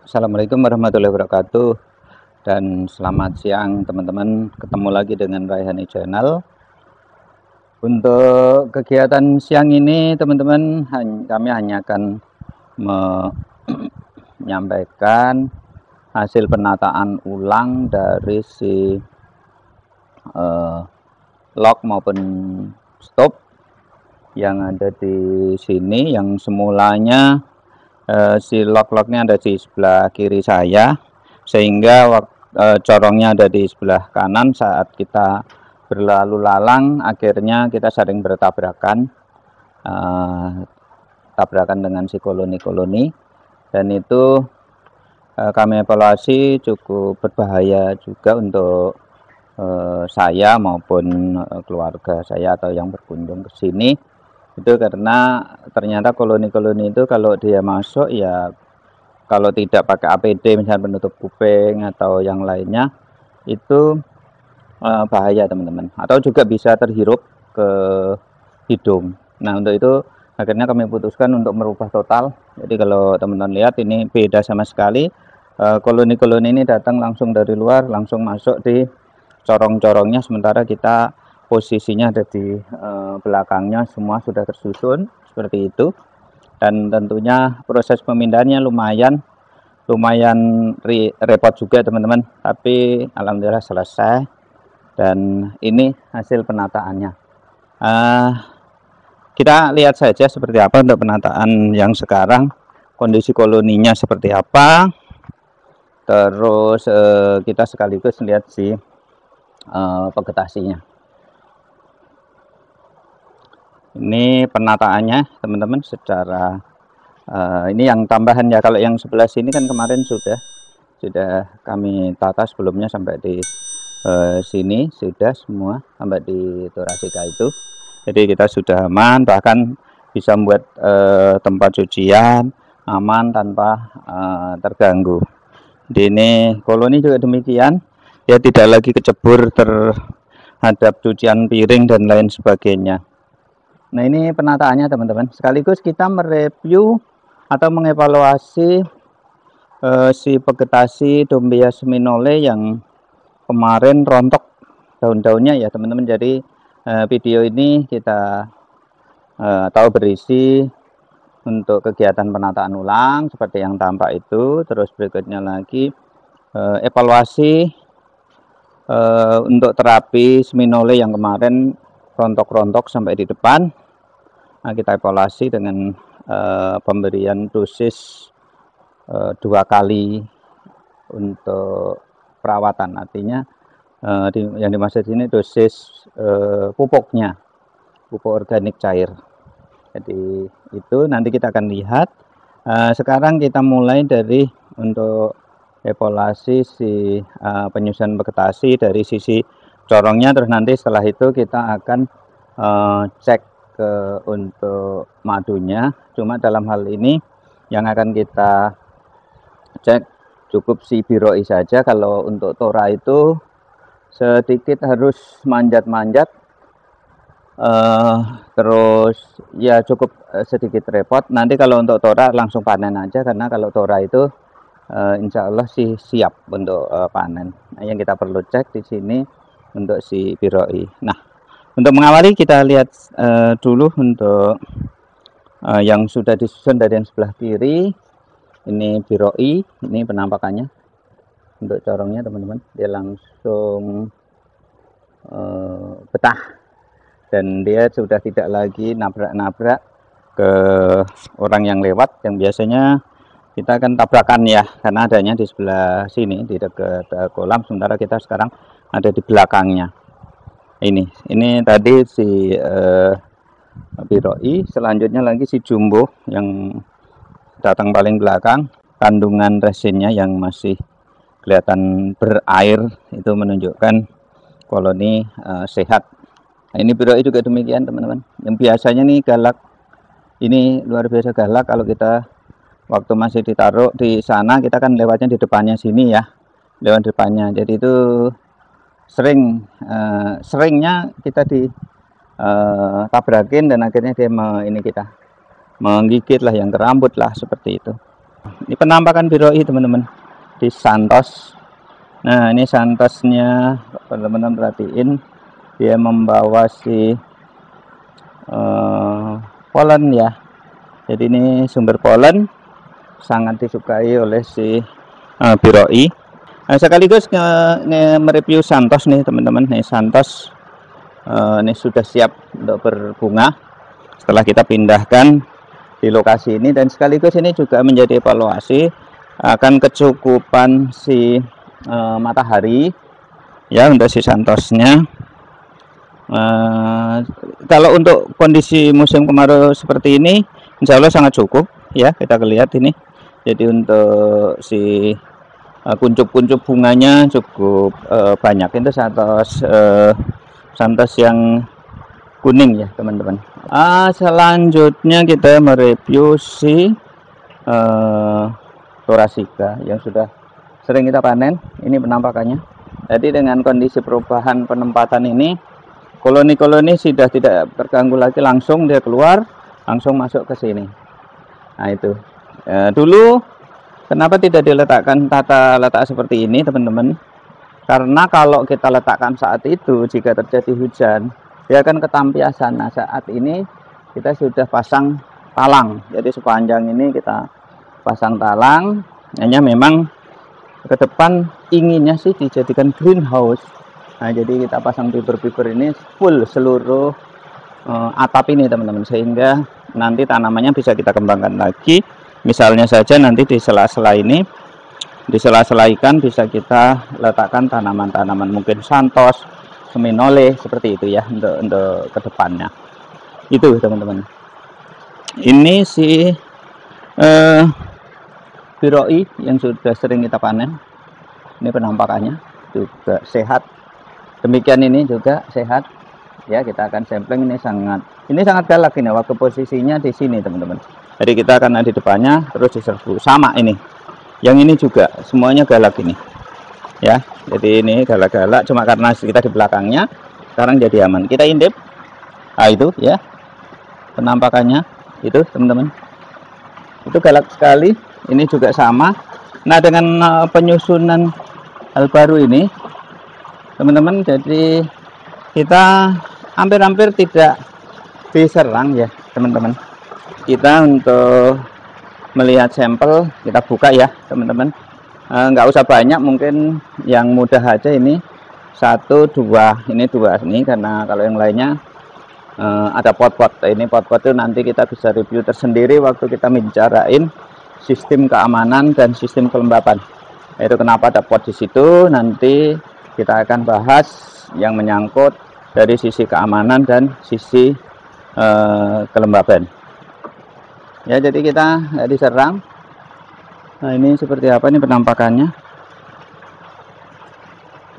Assalamualaikum warahmatullahi wabarakatuh, dan selamat siang teman-teman. Ketemu lagi dengan Raihani Channel. Untuk kegiatan siang ini teman-teman, kami hanya akan menyampaikan hasil penataan ulang dari si lock maupun stop yang ada di sini. Yang semulanya si lock-locknya ada di sebelah kiri saya, sehingga corongnya ada di sebelah kanan. Saat kita berlalu lalang, akhirnya kita sering bertabrakan, tabrakan dengan si koloni-koloni, dan itu kami evaluasi cukup berbahaya juga untuk saya maupun keluarga saya atau yang berkunjung ke sini. Itu karena ternyata koloni-koloni itu kalau dia masuk, ya kalau tidak pakai APD misalnya penutup kuping atau yang lainnya, itu bahaya teman-teman, atau juga bisa terhirup ke hidung. Nah, untuk itu akhirnya kami putuskan untuk merubah total. Jadi kalau teman-teman lihat, ini beda sama sekali. Koloni-koloni ini datang langsung dari luar, langsung masuk di corong-corongnya, sementara kita posisinya ada di belakangnya, semua sudah tersusun seperti itu. Dan tentunya proses pemindahannya lumayan repot juga teman-teman, tapi alhamdulillah selesai. Dan ini hasil penataannya. Kita lihat saja seperti apa untuk penataan yang sekarang, kondisi koloninya seperti apa. Terus kita sekaligus lihat si vegetasinya. Ini penataannya teman-teman secara ini yang tambahan ya. Kalau yang sebelah sini kan kemarin sudah kami tata sebelumnya sampai di sini, sudah semua sampai di Torasika itu. Jadi kita sudah aman, bahkan bisa membuat tempat cucian aman tanpa terganggu. Di ini koloni juga demikian, ya, tidak lagi kecebur terhadap cucian piring dan lain sebagainya. Nah, ini penataannya teman-teman. Sekaligus kita mereview atau mengevaluasi si vegetasi Dombia seminole yang kemarin rontok daun-daunnya ya teman-teman. Jadi video ini kita tahu berisi untuk kegiatan penataan ulang seperti yang tampak itu. Terus berikutnya lagi evaluasi untuk terapi seminole yang kemarin rontok-rontok sampai di depan. Nah, kita evaluasi dengan pemberian dosis 2 kali untuk perawatan. Artinya yang dimaksud ini dosis pupuknya, pupuk organik cair. Jadi itu nanti kita akan lihat. Sekarang kita mulai dari untuk evaluasi si penyusunan vegetasi dari sisi corongnya. Terus nanti setelah itu kita akan cek untuk madunya. Cuma dalam hal ini yang akan kita cek cukup si biroi saja. Kalau untuk tora itu sedikit harus manjat-manjat, terus ya cukup sedikit repot. Nanti kalau untuk tora langsung panen aja, karena kalau tora itu insya Allah sih siap untuk panen. Nah, yang kita perlu cek di sini untuk si biroi. Nah, untuk mengawali kita lihat dulu untuk yang sudah disusun dari yang sebelah kiri. Ini biroi, ini penampakannya untuk corongnya teman-teman. Dia langsung betah, dan dia sudah tidak lagi nabrak-nabrak ke orang yang lewat, yang biasanya kita akan tabrakan ya, karena adanya di sebelah sini di dekat kolam, sementara kita sekarang ada di belakangnya. Ini tadi si biroi. Selanjutnya lagi si jumbo yang datang paling belakang. Kandungan resinnya yang masih kelihatan berair itu menunjukkan koloni sehat. Nah, ini biroi juga demikian teman-teman. Yang biasanya nih galak, ini luar biasa galak. Kalau kita waktu masih ditaruh di sana, kita kan lewatnya di depannya sini ya, lewat depannya. Jadi itu seringnya kita tabrakin, dan akhirnya dia kita menggigit lah, yang ke rambut lah, seperti itu. Ini penampakan biroi teman-teman di Santos. Nah ini Santosnya, teman-teman perhatiin, dia membawa si polen ya. Jadi ini sumber polen sangat disukai oleh si biroi. Nah, sekaligus mereview Santos nih teman-teman. Nih Santos ini sudah siap untuk berbunga setelah kita pindahkan di lokasi ini, dan sekaligus ini juga menjadi evaluasi akan kecukupan si matahari ya untuk si Santosnya. Kalau untuk kondisi musim kemarau seperti ini insya Allah sangat cukup ya, kita lihat ini. Jadi untuk si kuncup-kuncup bunganya cukup banyak. Itu Santos yang kuning ya teman-teman. Selanjutnya kita mereview si Thoracica yang sudah sering kita panen. Ini penampakannya. Jadi dengan kondisi perubahan penempatan ini, koloni-koloni sudah tidak terganggu lagi, langsung dia keluar, langsung masuk ke sini. Nah itu dulu kenapa tidak diletakkan tata letak seperti ini teman-teman? Karena kalau kita letakkan saat itu, jika terjadi hujan, dia akan ketampiasan. Nah saat ini kita sudah pasang talang, jadi sepanjang ini kita pasang talang. Hanya memang ke depan inginnya sih dijadikan greenhouse. Nah jadi kita pasang fiber-fiber ini full seluruh atap ini teman-teman, sehingga nanti tanamannya bisa kita kembangkan lagi. Misalnya saja nanti di sela-sela ini, di sela-sela ikan bisa kita letakkan tanaman-tanaman mungkin Santos, Seminole seperti itu ya untuk kedepannya. Itu teman-teman. Ini si biroi yang sudah sering kita panen. Ini penampakannya juga sehat. Demikian ini juga sehat. Ya kita akan sampling. Ini sangat galak ini waktu posisinya di sini teman-teman. Jadi kita akan ada di depannya terus diserbu sama ini. Yang ini juga semuanya galak ini. Ya, jadi ini galak-galak, cuma karena kita di belakangnya sekarang jadi aman. Kita intip. Nah itu ya penampakannya itu teman-teman. Itu galak sekali. Ini juga sama. Nah dengan penyusunan hal baru ini teman-teman, jadi kita hampir-hampir tidak diserang ya teman-teman. Kita untuk melihat sampel kita buka ya teman-teman. Nggak usah banyak, mungkin yang mudah aja ini 1, 2, ini 2 ini, karena kalau yang lainnya ada pot-pot. Ini pot-pot itu nanti kita bisa review tersendiri waktu kita bicarain sistem keamanan dan sistem kelembapan. Itu kenapa ada pot di situ, nanti kita akan bahas yang menyangkut dari sisi keamanan dan sisi kelembaban. Ya jadi kita nggak diserang. Nah ini seperti apa nih penampakannya.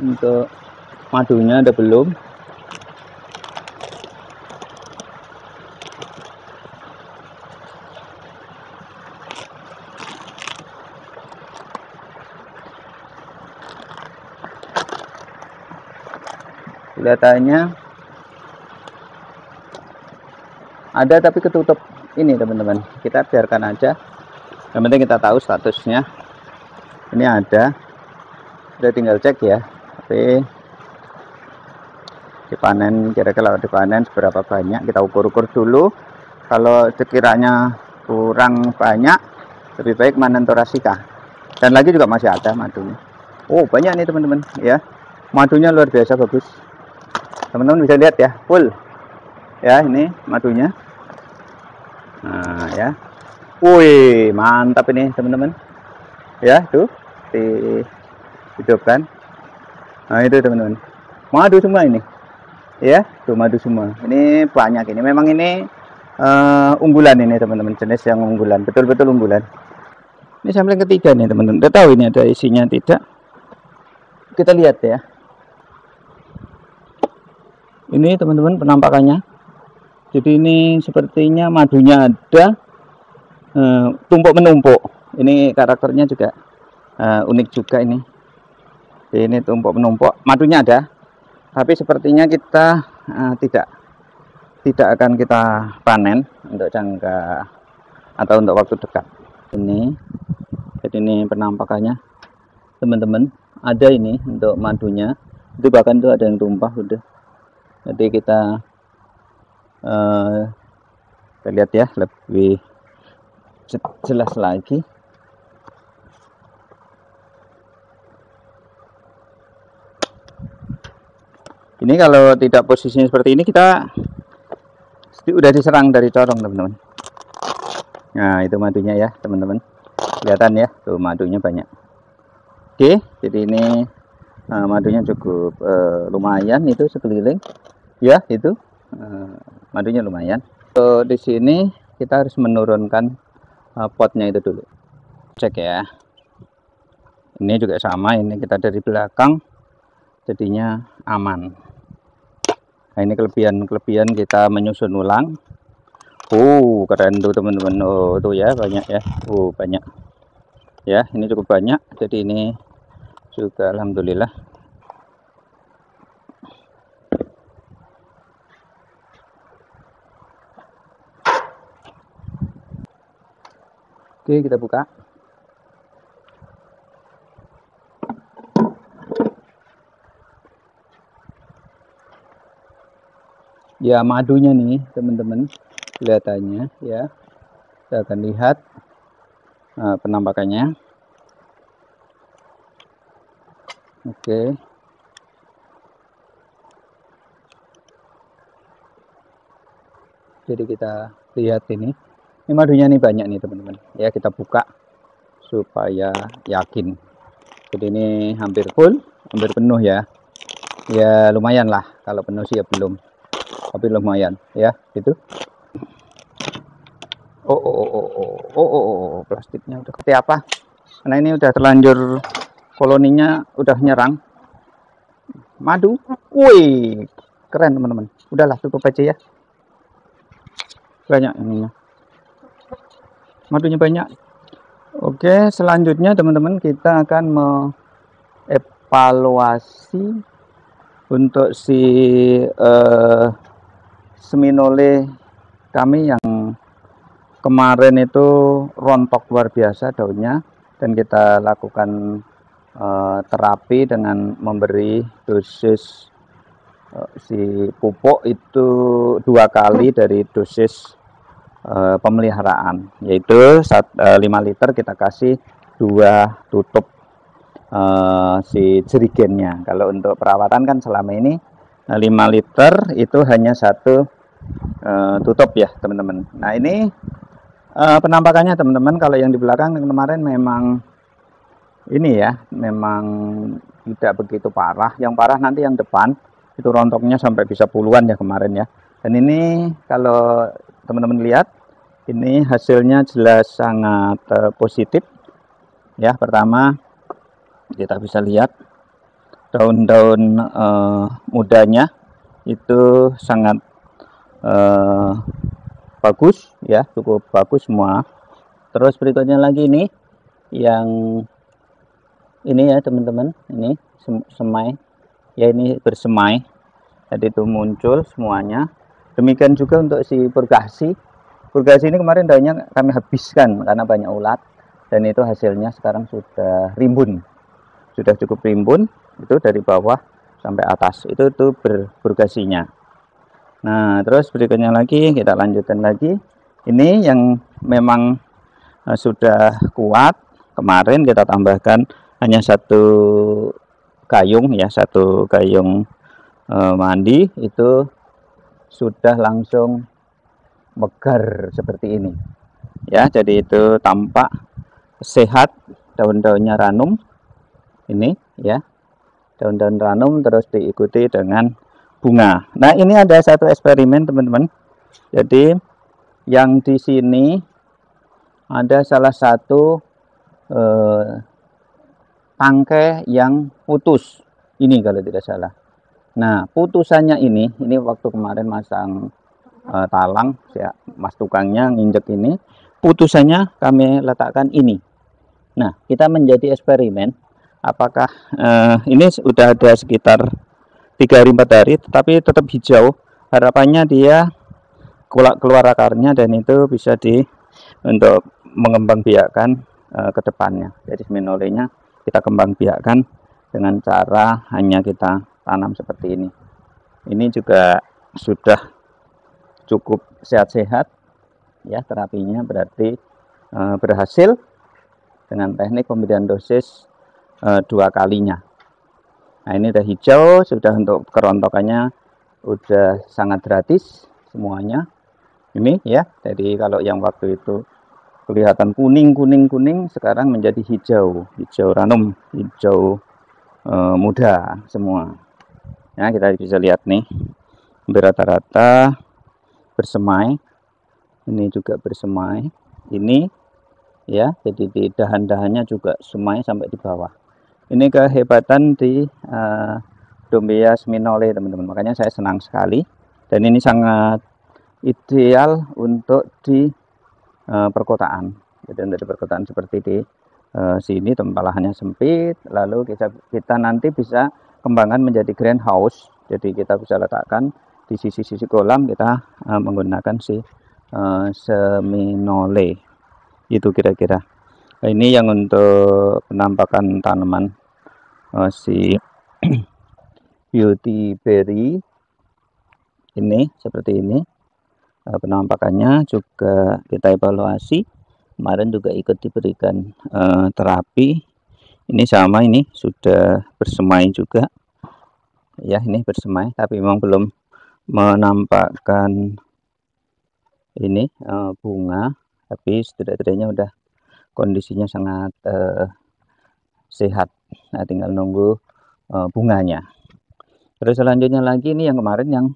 Untuk madunya ada belum. Kelihatannya ada tapi ketutup ini teman-teman. Kita biarkan aja. Yang penting kita tahu statusnya. Ini ada. Udah tinggal cek ya. Tapi dipanen, kira-kira dipanen seberapa banyak kita ukur-ukur dulu. Kalau sekiranya kurang banyak, lebih baik panen Thoracica. Dan lagi juga masih ada madunya. Oh banyak nih teman-teman ya. Madunya luar biasa bagus. Teman-teman bisa lihat ya, full ya ini madunya. Nah ya, wih mantap ini teman-teman ya, tuh dihidupkan. Nah itu teman-teman, madu semua ini ya, tuh madu semua. Ini banyak, ini memang ini unggulan ini teman-teman, jenis yang unggulan, betul-betul unggulan. Ini sampling ketiga nih teman-teman. Udah tahu ini ada isinya tidak, kita lihat ya. Ini teman-teman penampakannya. Jadi ini sepertinya madunya ada tumpuk menumpuk. Ini karakternya juga unik juga ini. Ini tumpuk menumpuk. Madunya ada, tapi sepertinya kita tidak akan kita panen untuk jangka atau untuk waktu dekat. Ini Jadi ini penampakannya teman-teman. Ada ini untuk madunya, itu bahkan tuh ada yang tumpah udah. Jadi kita lihat ya lebih jelas lagi. Ini kalau tidak posisinya seperti ini, kita udah diserang dari corong teman-teman. Nah itu madunya ya teman-teman, kelihatan ya tuh madunya banyak. Oke, jadi ini madunya cukup lumayan, itu sekeliling ya, itu madunya lumayan. So, di sini kita harus menurunkan potnya itu dulu, cek ya. Ini juga sama, ini kita dari belakang jadinya aman. Nah ini kelebihan kita menyusun ulang. Keren tuh teman-teman. Oh tuh ya banyak ya, banyak ya, ini cukup banyak. Jadi ini juga alhamdulillah. Oke, kita buka. Ya madunya nih teman-teman, kelihatannya ya. Kita akan lihat penampakannya. Oke. Jadi kita lihat ini madunya nih banyak nih teman-teman. Ya kita buka supaya yakin. Jadi ini hampir full, hampir penuh ya. Ya lumayan lah, kalau penuh sih ya belum. Tapi lumayan ya gitu. Plastiknya udah seperti apa, karena ini udah terlanjur koloninya udah nyerang madu. Wih keren teman-teman, udahlah cukup aja ya, banyak ininya, madunya banyak. Oke, selanjutnya teman-teman kita akan mengevaluasi untuk si Seminole kami yang kemarin itu rontok luar biasa daunnya, dan kita lakukan terapi dengan memberi dosis si pupuk itu 2 kali dari dosis pemeliharaan, yaitu 5 liter kita kasih 2 tutup si jerigennya. Kalau untuk perawatan kan selama ini 5 liter itu hanya 1 tutup ya teman-teman. Nah ini penampakannya teman-teman, kalau yang di belakang kemarin memang ini ya, memang tidak begitu parah. Yang parah nanti yang depan, itu rontoknya sampai bisa puluhan ya kemarin ya. Dan ini kalau teman-teman lihat, ini hasilnya jelas sangat positif ya. Pertama kita bisa lihat daun-daun mudanya itu sangat bagus ya, cukup bagus semua. Terus berikutnya lagi ini yang ini ya teman-teman, ini semai ya, ini bersemai, jadi itu muncul semuanya. Demikian juga untuk si purgasi ini kemarin daunnya kami habiskan karena banyak ulat, dan itu hasilnya sekarang sudah rimbun, sudah cukup rimbun, itu dari bawah sampai atas itu purgasinya. Nah terus berikutnya lagi kita lanjutkan lagi, ini yang memang sudah kuat, kemarin kita tambahkan hanya 1 gayung ya, 1 gayung mandi, itu sudah langsung megar seperti ini ya. Jadi itu tampak sehat, daun-daunnya ranum ini ya, daun-daun ranum, terus diikuti dengan bunga. Nah ini ada satu eksperimen teman-teman. Jadi yang di sini ada salah satu tangkai yang putus ini kalau tidak salah. Nah putusannya ini waktu kemarin masang talang ya, mas tukangnya nginjek ini, putusannya kami letakkan ini. Nah kita menjadi eksperimen apakah ini sudah ada sekitar 3 hari 4 hari tetapi tetap hijau, harapannya dia keluar akarnya dan itu bisa untuk mengembang biakan ke depannya. Jadi seminolenya kita kembang biakkan dengan cara hanya kita tanam seperti ini. Ini juga sudah cukup sehat-sehat ya, terapinya berarti berhasil dengan teknik pemberian dosis 2 kalinya. Nah, ini udah hijau, sudah untuk kerontokannya udah sangat gratis semuanya. Ini ya, jadi kalau yang waktu itu kelihatan kuning, sekarang menjadi hijau ranum, hijau muda semua. Nah, kita bisa lihat nih, rata-rata bersemai. Ini juga bersemai. Ini ya, jadi di dahan-dahannya juga semai sampai di bawah. Ini kehebatan di Dombea seminole, teman-teman. Makanya saya senang sekali. Dan ini sangat ideal untuk di perkotaan. Jadi untuk di perkotaan seperti di sini tempat lahannya sempit, lalu kita nanti bisa kembangkan menjadi greenhouse. Jadi kita bisa letakkan di sisi-sisi kolam, kita menggunakan si seminole. Itu kira-kira. Ini yang untuk penampakan tanaman si beauty berry ini seperti ini. Penampakannya juga kita evaluasi. Kemarin juga ikut diberikan terapi. Ini sama, ini sudah bersemai juga ya, ini bersemai tapi memang belum menampakkan ini bunga, tapi setidaknya udah kondisinya sangat sehat. Nah, tinggal nunggu bunganya. Terus selanjutnya lagi ini yang kemarin yang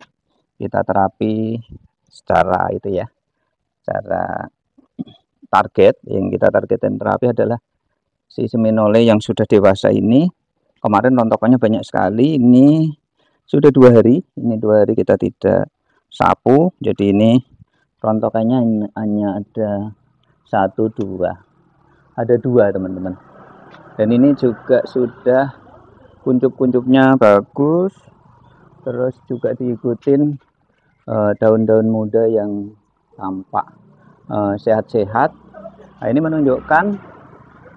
kita terapi secara itu ya, secara target, yang kita targetin terapi adalah si seminole yang sudah dewasa ini. Kemarin rontokannya banyak sekali, ini sudah 2 hari, ini 2 hari kita tidak sapu, jadi ini rontokannya hanya ada 1, 2, ada 2 teman-teman. Dan ini juga sudah kuncup-kuncupnya bagus, terus juga diikutin daun-daun muda yang tampak sehat-sehat. Nah, ini menunjukkan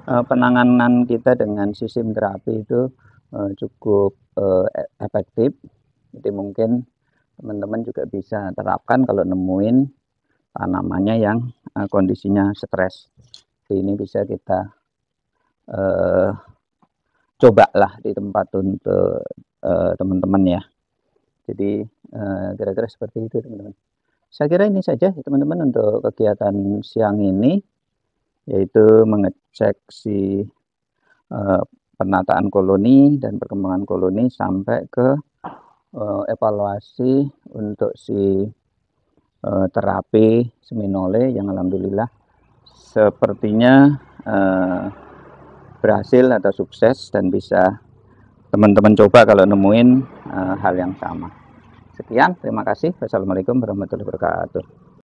penanganan kita dengan sistem terapi itu cukup efektif. Jadi mungkin teman-teman juga bisa terapkan kalau nemuin tanamannya yang kondisinya stres. Jadi ini bisa kita cobalah di tempat untuk teman-teman ya. Jadi kira-kira seperti itu teman-teman. Saya kira ini saja teman-teman untuk kegiatan siang ini, yaitu mengecek si penataan koloni dan perkembangan koloni sampai ke evaluasi untuk si terapi seminole yang alhamdulillah sepertinya berhasil atau sukses dan bisa teman-teman coba kalau nemuin hal yang sama. Sekian, terima kasih. Wassalamualaikum warahmatullahi wabarakatuh.